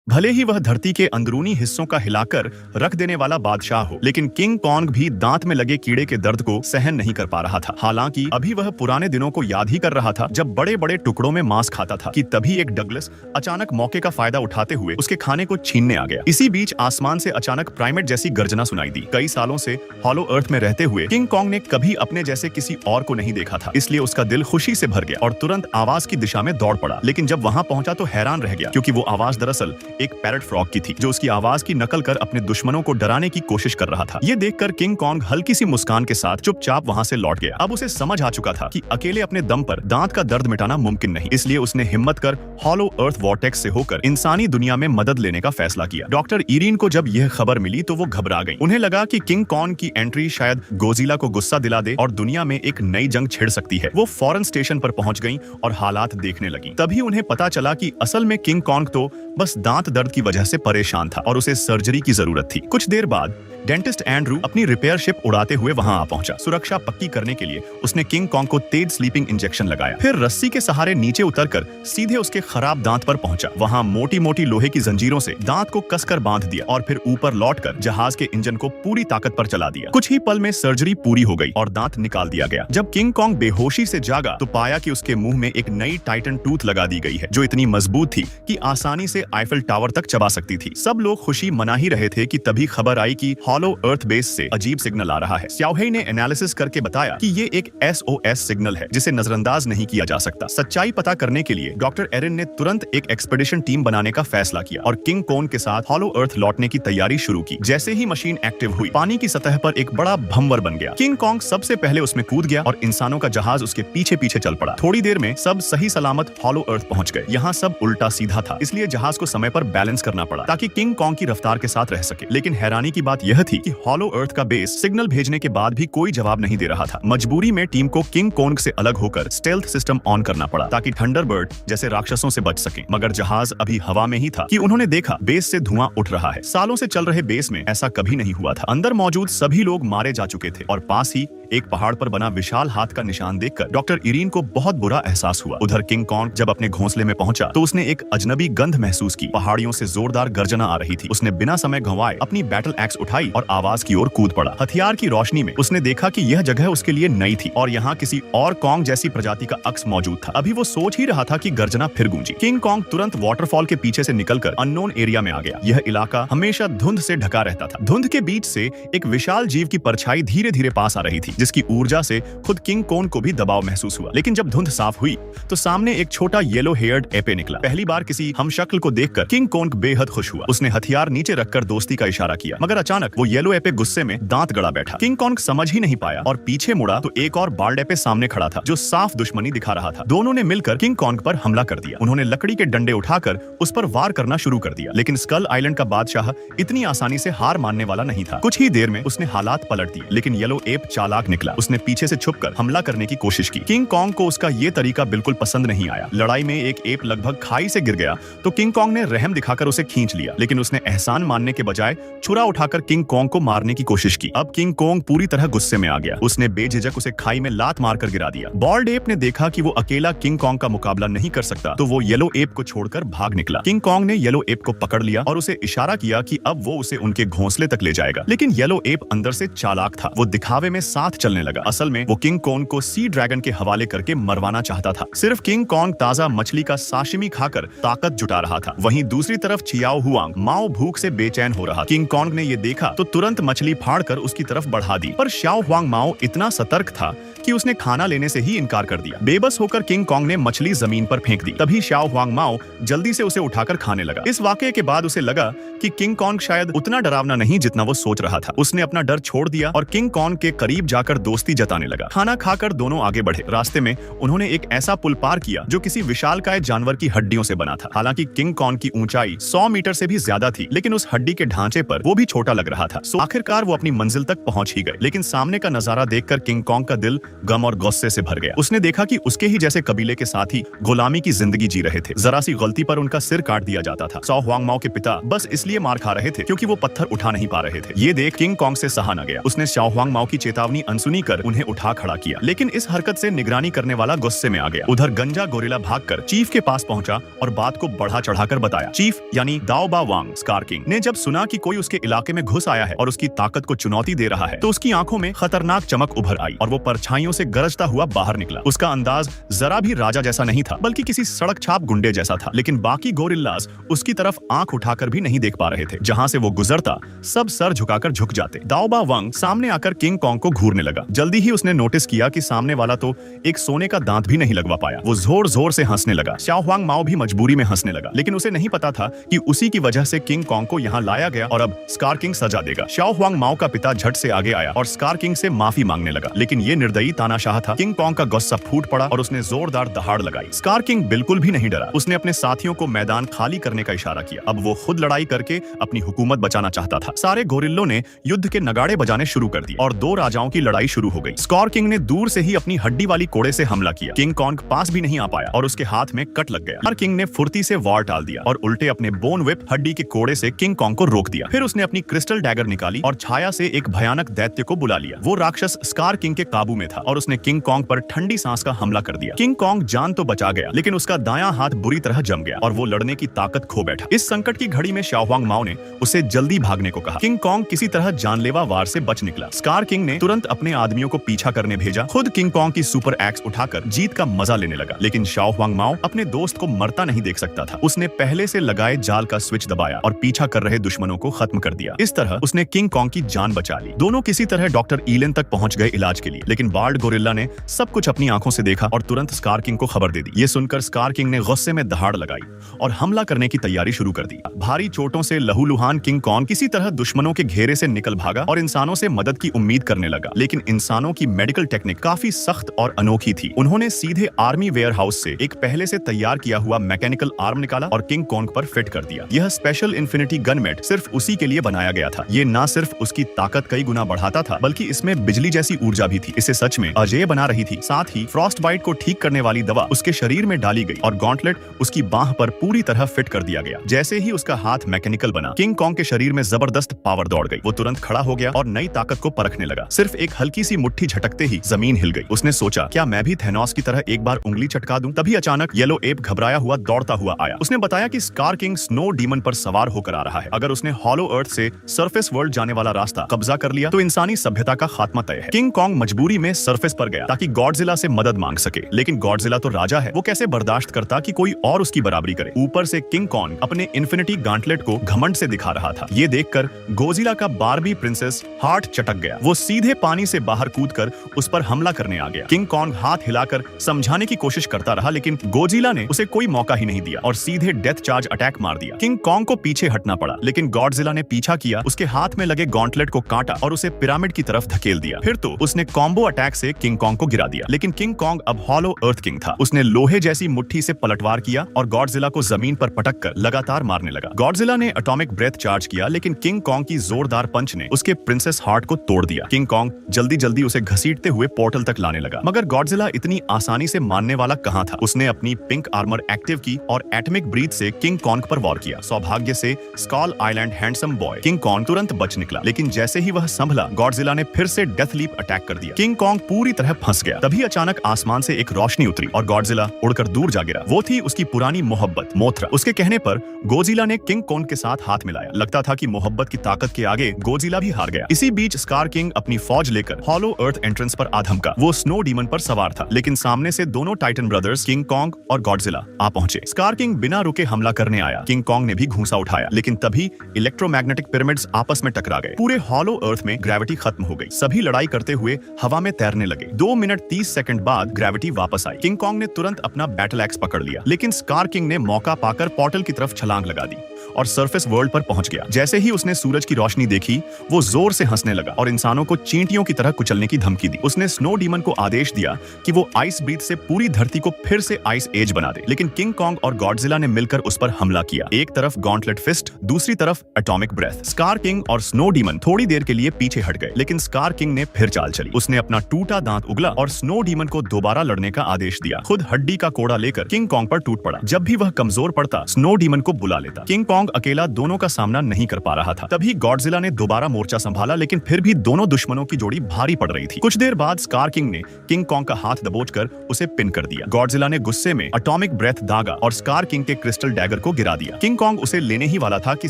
भले ही वह धरती के अंदरूनी हिस्सों का हिलाकर रख देने वाला बादशाह हो, लेकिन किंग कॉन्ग भी दांत में लगे कीड़े के दर्द को सहन नहीं कर पा रहा था। हालांकि अभी वह पुराने दिनों को याद ही कर रहा था जब बड़े बड़े टुकड़ों में मांस खाता था कि तभी एक डगलस अचानक मौके का फायदा उठाते हुए उसके खाने को छीनने आ गया। इसी बीच आसमान से अचानक प्राइमेट जैसी गर्जना सुनाई दी। कई सालों से हॉलो अर्थ में रहते हुए किंग कॉन्ग ने कभी अपने जैसे किसी और को नहीं देखा था, इसलिए उसका दिल खुशी से भर गया और तुरंत आवाज की दिशा में दौड़ पड़ा। लेकिन जब वहां पहुंचा तो हैरान रह गया, क्योंकि वो आवाज दरअसल एक पैरट फ्रॉग की थी जो उसकी आवाज की नकल कर अपने दुश्मनों को डराने की कोशिश कर रहा था। ये देखकर किंग कॉन्ग हल्की सी मुस्कान के साथ चुपचाप वहां से लौट गया। अब उसे समझ आ चुका था कि अकेले अपने दम पर दांत का दर्द मिटाना मुमकिन नहीं, इसलिए उसने हिम्मत कर हॉलो अर्थ वॉर्टेक्स से होकर इंसानी दुनिया में मदद लेने का फैसला किया। डॉक्टर इरीन को जब यह खबर मिली तो वो घबरा गई। उन्हें लगा कि किंग कॉन्ग की एंट्री शायद गोजिला को गुस्सा दिला दे और दुनिया में एक नई जंग छिड़ सकती है। वो फौरन स्टेशन पर पहुंच गईं और हालात देखने लगी। तभी उन्हें पता चला कि असल में किंग कॉन्ग तो बस दांत दर्द की वजह से परेशान था और उसे सर्जरी की जरूरत थी। कुछ देर बाद डेंटिस्ट एंड्रू अपनी रिपेयर शिप उड़ाते हुए वहां आ पहुंचा। सुरक्षा पक्की करने के लिए उसने किंग कॉन्ग को तेज स्लीपिंग इंजेक्शन लगाया, फिर रस्सी के सहारे नीचे उतरकर सीधे उसके खराब दांत पर पहुंचा। वहां मोटी मोटी लोहे की जंजीरों से दांत को कसकर बांध दिया और फिर ऊपर लौटकर जहाज के इंजन को पूरी ताकत पर चला दिया। कुछ ही पल में सर्जरी पूरी हो गई और दांत निकाल दिया गया। जब किंग कॉन्ग बेहोशी से जागा तो पाया कि उसके मुंह में एक नई टाइटन टूथ लगा दी गई है जो इतनी मजबूत थी कि आसानी से आईफल टावर तक चबा सकती थी। सब लोग खुशी मना ही रहे थे कि तभी खबर आई कि हॉलो अर्थ बेस से अजीब सिग्नल आ रहा है। स्याओहेई ने एनालिसिस करके बताया कि ये एक SOS सिग्नल है जिसे नजरअंदाज नहीं किया जा सकता। सच्चाई पता करने के लिए डॉक्टर एरिन ने तुरंत एक एक्सपेडिशन टीम बनाने का फैसला किया और किंग कॉन्ग के साथ हॉलो अर्थ लौटने की तैयारी शुरू की। जैसे ही मशीन एक्टिव हुई, पानी की सतह पर एक बड़ा भंवर बन गया। किंग कॉन्ग सबसे पहले उसमें कूद गया और इंसानों का जहाज उसके पीछे पीछे चल पड़ा। थोड़ी देर में सब सही सलामत हॉलो अर्थ पहुंच गए। यहाँ सब उल्टा सीधा था, इसलिए जहाज को समय पर बैलेंस करना पड़ा ताकि किंग कॉन्ग की रफ्तार के साथ रह सके। लेकिन हैरानी की बात यह थी कि हॉलो अर्थ का बेस सिग्नल भेजने के बाद भी कोई जवाब नहीं दे रहा था। मजबूरी में टीम को किंग कॉन्ग से अलग होकर स्टेल्थ सिस्टम ऑन करना पड़ा ताकि थंडरबर्ड जैसे राक्षसों से बच सकें। मगर जहाज अभी हवा में ही था कि उन्होंने देखा बेस से धुआं उठ रहा है। सालों से चल रहे बेस में ऐसा कभी नहीं हुआ था। अंदर मौजूद सभी लोग मारे जा चुके थे और पास ही एक पहाड़ पर बना विशाल हाथ का निशान देखकर डॉक्टर इरीन को बहुत बुरा एहसास हुआ। उधर किंग कॉन्ग जब अपने घोंसले में पहुंचा तो उसने एक अजनबी गंध महसूस की। पहाड़ियों से जोरदार गर्जना आ रही थी। उसने बिना समय गंवाए अपनी बैटल एक्स उठाई और आवाज की ओर कूद पड़ा। हथियार की रोशनी में उसने देखा कि यह जगह उसके लिए नई थी और यहाँ किसी और कॉन्ग जैसी प्रजाति का अक्स मौजूद था। अभी वो सोच ही रहा था कि गर्जना फिर गूंजी। किंग कॉन्ग तुरंत वाटरफॉल के पीछे से निकलकर अननोन एरिया में आ गया। यह इलाका हमेशा धुंध से ढका रहता था। धुंध के बीच से एक विशाल जीव की परछाई धीरे धीरे पास आ रही थी, जिसकी ऊर्जा से खुद किंग कॉन्ग को भी दबाव महसूस हुआ। लेकिन जब धुंध साफ हुई तो सामने एक छोटा येलो हेयर्ड एपे निकला। पहली बार किसी हमशक्ल को देखकर किंग कॉन्ग बेहद खुश हुआ। उसने हथियार नीचे रखकर दोस्ती का इशारा किया, मगर अचानक वो येलो एपे गुस्से में दांत गड़ा बैठा। किंग कॉन्ग समझ ही नहीं पाया और पीछे मुड़ा तो एक और बाल्ड एपे सामने खड़ा था जो साफ दुश्मनी दिखा रहा था। दोनों ने मिलकर किंग कॉन्ग पर हमला कर दिया। उन्होंने लकड़ी के डंडे उठाकर उस पर वार करना शुरू कर दिया। लेकिन स्कल आइलैंड का बादशाह इतनी आसानी से हार मानने वाला नहीं था। कुछ ही देर में उसने हालात पलट दिए। लेकिन येलो एप चालाक निकला। उसने पीछे से छुपकर हमला करने की कोशिश की। किंग कॉन्ग को उसका ये तरीका बिल्कुल पसंद नहीं आया। लड़ाई में एक एप लगभग खाई से गिर गया तो किंग कॉन्ग ने रहम दिखाकर उसे खींच लिया। लेकिन उसने एहसान मानने के बजाय छुरा उठाकर किंग कॉन्ग को मारने की कोशिश की। अब किंग कॉन्ग पूरी तरह गुस्से में आ गया। उसने बेझिझक उसे खाई में लात मारकर गिरा दिया। बॉल्ड एप ने देखा कि वो अकेला किंग कॉन्ग का मुकाबला नहीं कर सकता तो वो येलो एप को छोड़कर भाग निकला। किंग कॉन्ग ने येलो एप को पकड़ लिया और उसे इशारा किया कि अब वो उसे उनके घोंसले तक ले जाएगा। लेकिन येलो एप अंदर से चालाक था। वो दिखावे में साथ चलने लगा। असल में वो किंग कॉन्ग को सी ड्रैगन के हवाले करके मरवाना चाहता था। सिर्फ किंग कॉन्ग ताजा मछली का साशिमी खाकर ताकत जुटा रहा था। वहीं दूसरी तरफ चियाओ हुआंग माओ भूख से बेचैन हो रहा। किंग कॉन्ग ने ये देखा तो तुरंत मछली फाड़कर उसकी तरफ बढ़ा दी, पर शाओ हुआंग माओ इतना सतर्क था कि उसने खाना लेने से ही इनकार कर दिया। बेबस होकर किंग कॉन्ग ने मछली जमीन पर फेंक दी। तभी शाओ हुआंग माओ जल्दी से उसे उठाकर खाने लगा। इस वाकये के बाद उसे लगा कि किंग कॉन्ग शायद उतना डरावना नहीं जितना वो सोच रहा था। उसने अपना डर छोड़ दिया और किंग कॉन्ग के करीब जाकर दोस्ती जताने लगा। खाना खाकर दोनों आगे बढ़े। रास्ते में उन्होंने एक ऐसा पुल पार किया जो किसी विशालकाय जानवर की हड्डियों से बना था। हालांकि किंग कॉन्ग की ऊंचाई 100 मीटर से भी ज्यादा थी, लेकिन उस हड्डी के ढांचे पर वो भी छोटा लग रहा था। आखिरकार वो अपनी मंजिल तक पहुंच ही गए। लेकिन सामने का नजारा देखकर किंग कॉन्ग का दिल गम और गुस्से से भर गया। उसने देखा कि उसके ही जैसे कबीले के साथी गुलामी की जिंदगी जी रहे थे। जरा सी गलती पर उनका सिर काट दिया जाता था। शाओ हुआंग माओ के पिता बस इसलिए मार खा रहे थे क्योंकि वो पत्थर उठा नहीं पा रहे थे। ये देख किंग कॉन्ग से सहा न गया। उसने शाओ हुआंग माओ की चेतावनी अनसुनी कर उन्हें उठा खड़ा किया। लेकिन इस हरकत से निगरानी करने वाला गुस्से में आ गया। उधर गंजा गोरिल्ला भागकर चीफ के पास पहुंचा और बात को बढ़ा चढ़ाकर बताया। चीफ यानी दाओ बा वांग स्कार किंग ने जब सुना कि कोई उसके इलाके में घुस आया है और उसकी ताकत को चुनौती दे रहा है तो उसकी आंखों में खतरनाक चमक उभर आई और वो परछाइयों से गरजता हुआ बाहर निकला। उसका अंदाज जरा भी राजा जैसा नहीं था बल्कि किसी सड़क छाप गुंडे जैसा था, लेकिन बाकी गोरिल्लास उसकी तरफ आंख उठाकर भी नहीं देख पा रहे थे। जहां से वो गुजरता सब सर झुकाकर झुक जाते। दाओ बा वांग सामने आकर किंग कॉन्ग को घूरने लगा। जल्दी ही उसने नोटिस किया कि सामने वाला तो एक सोने का दांत भी नहीं लगवा पाया। वो जोर जोर से हंसने लगा। शाओ हुआंग माओ भी मजबूरी में हंसने लगा, लेकिन उसे नहीं पता था कि उसी की वजह से किंग कॉन्ग को यहाँ लाया गया और अब स्कार किंग सजा देगा। शाओ हुआंग माओ का पिता झट से आगे आया और स्कार किंग से माफी मांगने लगा, लेकिन ये निर्दयी तानाशाह था। किंग कॉन्ग का गुस्सा फूट पड़ा और उसने जोरदार दहाड़ लगाई। स्कार किंग बिल्कुल भी नहीं डरा। उसने अपने साथियों को मैदान खाली करने का इशारा किया। अब वो खुद लड़ाई करके अपनी हुकूमत बचाना चाहता था। सारे गोरिल्लों ने युद्ध के नगाड़े बजाने शुरू कर दिए और दो राजाओं की लड़ाई शुरू हो गई। स्कार किंग ने दूर से ही अपनी हड्डी वाली कोड़े से हमला किया। किंग कॉन्ग पास भी नहीं आ पाया और उसके हाथ में कट लग गया। स्कार किंग ने फुर्ती से वार टाल दिया और उल्टे अपने बोन व्हिप हड्डी के कोड़े से किंग कॉन्ग को रोक दिया। फिर उसने अपनी क्रिस्टल डैगर निकाली और छाया से एक भयानक दैत्य को बुला लिया। वो राक्षस स्कार किंग के काबू में था और उसने किंग कॉन्ग पर ठंडी सांस का हमला कर दिया। किंग कॉन्ग जान तो बचा गया, लेकिन उसका दायां हाथ बुरी तरह जम गया और वो लड़ने की ताकत खो बैठा। इस संकट की घड़ी में शाओ हुआंग माओ ने उसे जल्दी भागने को कहा। किंग कॉन्ग किसी तरह जानलेवा वार से बच निकला। स्कार किंग ने तुरंत अपने आदमियों को पीछा करने भेजा। खुद किंग कॉन्ग की सुपर एक्स उठाकर जीत का मजा लेने लगा, लेकिन शाओ हुआंग माओ अपने दोस्त को मरता नहीं देख सकता था। उसने पहले से लगाए जाल का स्विच दबाया और पीछा कर रहे दुश्मनों को खत्म कर दिया। इस तरह उसने किंग कॉन्ग की जान बचा ली। दोनों किसी तरह डॉक्टर ईलेन तक पहुंच गए इलाज के लिए, लेकिन बार्ड गोरिल्ला ने सब कुछ अपनी आंखों से देखा और तुरंत स्कार किंग को खबर दे दी। ये सुनकर स्कार किंग ने गुस्से में दहाड़ लगाई और हमला करने की तैयारी शुरू कर दी। भारी चोटों से लहूलुहान किंग कॉन्ग किसी तरह दुश्मनों के घेरे से निकल भागा और इंसानों से मदद की उम्मीद करने लगा, लेकिन इंसानों की मेडिकल टेक्निक काफी सख्त और अनोखी थी। उन्होंने सीधे आर्मी वेयर हाउस से एक पहले से तैयार किया हुआ मैकेनिकल आर्म निकाला और किंग कॉन्ग पर फिट कर दिया। यह स्पेशल इन्फिनिटी गनमेट सिर्फ उसी के लिए बनाया गया था। ये न सिर्फ उसकी ताकत कई गुना बढ़ाता था, बल्कि इसमें बिजली जैसी ऊर्जा भी थी। इसे सच में अजेय बना रही थी। साथ ही फ्रॉस्ट बाइट को ठीक करने वाली दवा उसके शरीर में डाली गई और गॉन्टलेट उसकी बाह पर पूरी तरह फिट कर दिया गया। जैसे ही उसका हाथ मैकेनिकल बना, किंग कॉन्ग के शरीर में जबरदस्त पावर दौड़ गई। वो तुरंत खड़ा हो गया और नई ताकत को परखने लगा। सिर्फ एक हल्की सी मुट्ठी झटकते ही जमीन हिल गई। उसने सोचा, क्या मैं भी थेनोस की तरह एक बार उंगली चटका दूं? तभी अचानक येलो एप घबराया हुआ दौड़ता हुआ आया। उसने बताया कि स्कार किंग स्नो डीमन पर सवार होकर आ रहा है। अगर उसने हॉलो अर्थ से सरफेस वर्ल्ड जाने वाला रास्ता कब्जा कर लिया तो इंसानी सभ्यता का खात्मा तय है। किंग कॉन्ग मजबूरी में सरफेस पर गया ताकि गॉडजिला से मदद मांग सके, लेकिन गॉडजिला तो राजा है। वो कैसे बर्दाश्त करता कि कोई और उसकी बराबरी करे? ऊपर से किंग कॉन्ग अपने इन्फिनिटी गॉन्टलेट को घमंड से दिखा रहा था। ये देखकर गोजिला का बारबी प्रिंसेस हार्ट चटक गया। वो सीधे पानी से बाहर कूदकर उस पर हमला करने आ गया। किंग कॉन्ग हाथ हिलाकर समझाने की कोशिश करता रहा, लेकिन गोजिला ने उसे कोई मौका ही नहीं दिया और सीधे डेथ चार्ज अटैक मार दिया। किंग कॉन्ग को पीछे हटना पड़ा, लेकिन गॉडजिला ने पीछा किया, उसके हाथ में लगे गॉन्टलेट को काटा और उसे पिरामिड की तरफ धकेल दिया। फिर तो उसने कॉम्बो अटैक से किंग कॉन्ग को गिरा दिया, लेकिन किंग कॉन्ग अब हॉलो अर्थ किंग था। उसने लोहे जैसी मुट्ठी से पलटवार किया और गॉडजिला को जमीन पर पटक कर लगातार मारने लगा। गॉडजिला ने एटॉमिक ब्रेथ चार्ज किया, लेकिन किंग कॉन्ग की जोरदार पंच ने उसके प्रिंसेस हार्ट को तोड़ दिया। किंग कॉन्ग जल्दी जल्दी उसे घसीटते हुए पोर्टल तक लाने लगा, मगर गॉडजिला इतनी आसानी से मानने वाला कहां था। उसने अपनी पिंक आर्मर एक्टिव की और एटॉमिक ब्रीथ से किंग कॉन्ग पर वार किया। सौभाग्य से Skull Island handsome boy King Kong तुरंत बच निकला, लेकिन जैसे ही वह संभला, गॉडजिला ने फिर से डेथ लीप अटैक कर दिया। किंग कॉन्ग पूरी तरह फंस गया। तभी अचानक आसमान से एक रोशनी उतरी और गॉडजिला उड़कर दूर जा गिरा। वो थी उसकी पुरानी मोहब्बत मोथरा। उसके कहने पर गोजिला ने किंग कॉन्ग के साथ हाथ मिलाया। लगता था कि मोहब्बत की ताकत के आगे गोजिला भी हार गया। इसी बीच स्कार किंग अपनी फौज लेकर हॉलो अर्थ एंट्रेंस पर आ धमका। वो स्नो डीमन पर सवार था, लेकिन सामने से दोनों टाइटन ब्रदर्स किंग कॉन्ग और गॉडजिला आ पहुंचे। स्कार किंग बिना रुके हमला करने आया। किंग कॉन्ग ने भी घूंसा उठाया, लेकिन तभी इलेक्ट्रोमैग्नेटिक पिरामिड्स आपस में टकरा गए। पूरे हॉलो अर्थ में ग्रेविटी खत्म हो गई। सभी लड़ाई करते हुए हवा में तैरने लगे। 2 मिनट 30 सेकंड बाद ग्रेविटी वापस आई। किंग कॉन्ग ने तुरंत अपना बैटल एक्स पकड़ लिया, लेकिन स्कार किंग ने मौका पाकर पोर्टल की तरफ छलांग लगा दी और सरफेस वर्ल्ड पर पहुंच गया। जैसे ही उसने सूरज की रोशनी देखी, वो जोर से हंसने लगा और इंसानों को चींटियों की तरह कुचलने की धमकी दी। उसने स्नो डीमन को आदेश दिया कि वो आइस ब्रीथ से पूरी धरती को फिर से आइस एज बना दे, लेकिन किंग कॉन्ग और गॉडजिला ने मिलकर उस पर हमला किया। एक तरफ गॉन्टलेट फिस्ट, दूसरी तरफ एटॉमिक ब्रेथ। स्कार किंग और स्नो डीमन थोड़ी देर के लिए पीछे हट गए, लेकिन स्कार किंग ने फिर चाल चली। उसने अपना टूटा दांत उगला और स्नो डीमन को दोबारा लड़ने का आदेश दिया। खुद हड्डी का कोड़ा लेकर किंग कॉन्ग पर टूट पड़ा। जब भी वह कमजोर पड़ता, स्नो डीमन को बुला लेता। किंग कॉन्ग कॉन्ग अकेला दोनों का सामना नहीं कर पा रहा था। तभी गॉडजिला ने दोबारा मोर्चा संभाला, लेकिन फिर भी दोनों दुश्मनों की जोड़ी भारी पड़ रही थी। कुछ देर बाद स्कार किंग ने किंग कॉन्ग का हाथ दबोचकर उसे पिन कर दिया। गॉडजिला ने गुस्से में एटॉमिक ब्रेथ दागा और स्कार किंग के क्रिस्टल डैगर को गिरा दिया। किंग कॉन्ग उसे लेने ही वाला था कि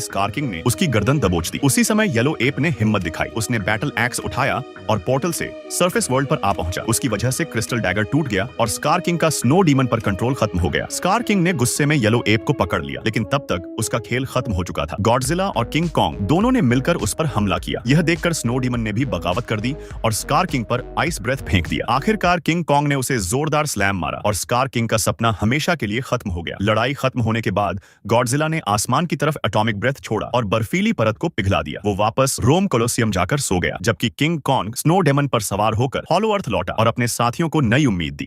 स्कार किंग ने उसकी गर्दन दबोच दी। उसी समय येलो एप ने हिम्मत दिखाई। उसने बैटल एक्स उठाया और पोर्टल से सरफेस वर्ल्ड पर आ पहुंचा। उसकी वजह से क्रिस्टल डैगर टूट गया और स्कार किंग का स्नो डीमन पर कंट्रोल खत्म हो गया। स्कार किंग ने गुस्से में येलो एप को पकड़ लिया, लेकिन तब तक उसका खेल खत्म हो चुका था। गॉडजिला और किंग कॉन्ग दोनों ने मिलकर उस पर हमला किया। यह देखकर स्नो डीमन ने भी बगावत कर दी और स्कार किंग पर आइस ब्रेथ फेंक दिया। आखिरकार किंग कॉन्ग ने उसे जोरदार स्लैम मारा और स्कार किंग का सपना हमेशा के लिए खत्म हो गया। लड़ाई खत्म होने के बाद गॉडजिला ने आसमान की तरफ एटॉमिक ब्रेथ छोड़ा और बर्फीली परत को पिघला दिया। वो वापस रोम कोलोसियम जाकर सो गया, जबकि किंग कॉन्ग स्नो डेमन पर सवार होकर हॉलो अर्थ लौटा और अपने साथियों को नई उम्मीद दी।